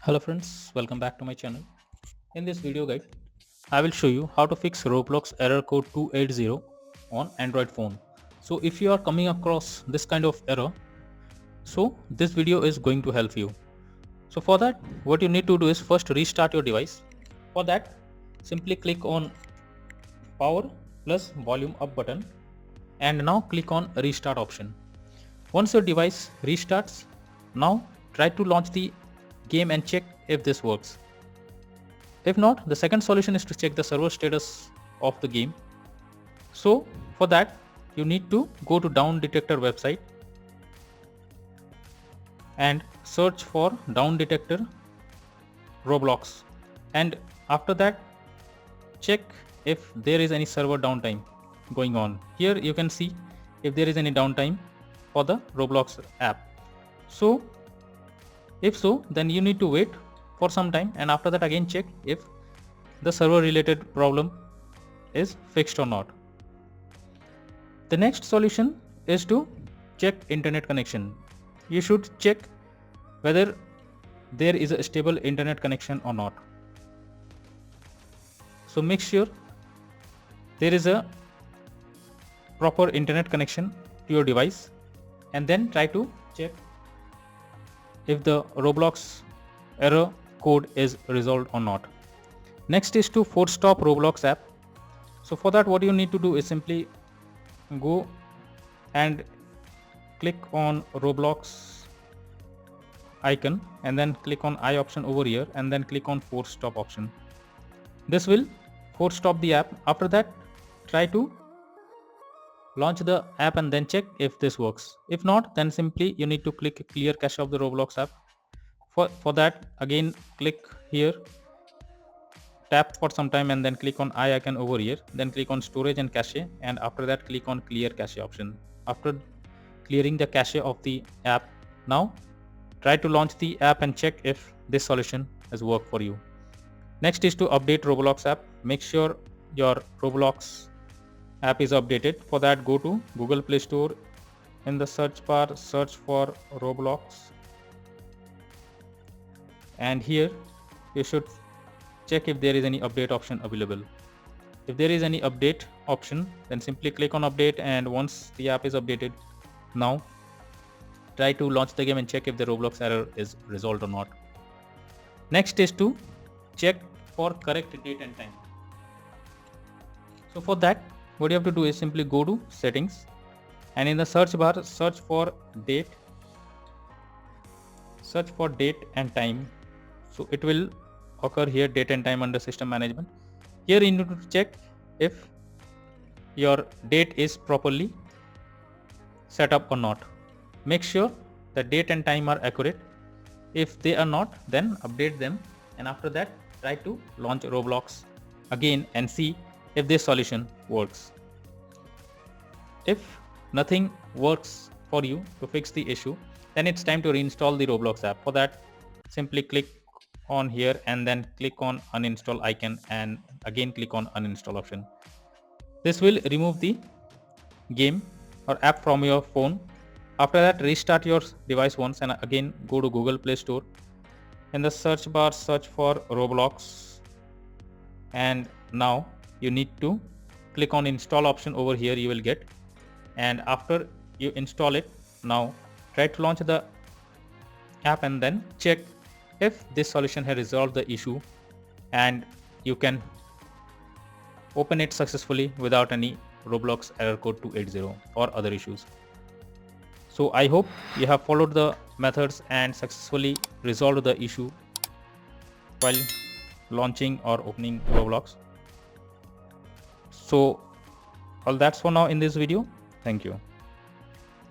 Hello friends, welcome back to my channel. In this video guide, I will show you how to fix Roblox Error Code 280 on Android phone. So if you are coming across this kind of error, so this video is going to help you. So for that, what you need to do is first restart your device. For that, simply click on power plus volume up button and now click on restart option. Once your device restarts, now try to launch the game and check if this works. If not, the second solution is to check the server status of the game. So for that, you need to go to Down Detector website and search for Down Detector Roblox, and after that check if there is any server downtime going on. Here you can see if there is any downtime for the Roblox app. So if so, then you need to wait for some time, and after that again check if the server related problem is fixed or not. The next solution is to check internet connection. You should check whether there is a stable internet connection or not. So make sure there is a proper internet connection to your device, and then try to check if the Roblox error code is resolved or not. Next is to force stop Roblox app. So for that, what you need to do is simply go and click on Roblox icon and then click on I option over here and then click on force stop option. This will force stop the app. After that, try to launch the app and then check if this works. If not, then simply you need to click clear cache of the Roblox app. For that, again click here, tap for some time and then click on I icon over here, then click on storage and cache, and after that click on clear cache option. After clearing the cache of the app, now try to launch the app and check if this solution has worked for you. Next is to update Roblox app. Make sure your Roblox app is updated. For that, go to Google Play Store. In the search bar, search for Roblox, and here you should check if there is any update option available. If there is any update option, then simply click on update, and once the app is updated, now try to launch the game and check if the Roblox error is resolved or not. Next is to check for correct date and time. So for that, what you have to do is simply go to settings, and in the search bar search for date and time. So it will occur here, date and time, under system management. Here you need to check if your date is properly set up or not. Make sure the date and time are accurate. If they are not, then update them, and after that try to launch Roblox again and see if this solution works. If nothing works for you to fix the issue, then it's time to reinstall the Roblox app. For that, simply click on here and then click on uninstall icon and again click on uninstall option. This will remove the game or app from your phone. After that, restart your device once and again go to Google Play Store. In the search bar search for Roblox, and now you need to click on install option over here, you will get, and after you install it, now try to launch the app and then check if this solution has resolved the issue, and you can open it successfully without any Roblox error code 280 or other issues. So I hope you have followed the methods and successfully resolved the issue while launching or opening Roblox. So all that's for now in this video. Thank you.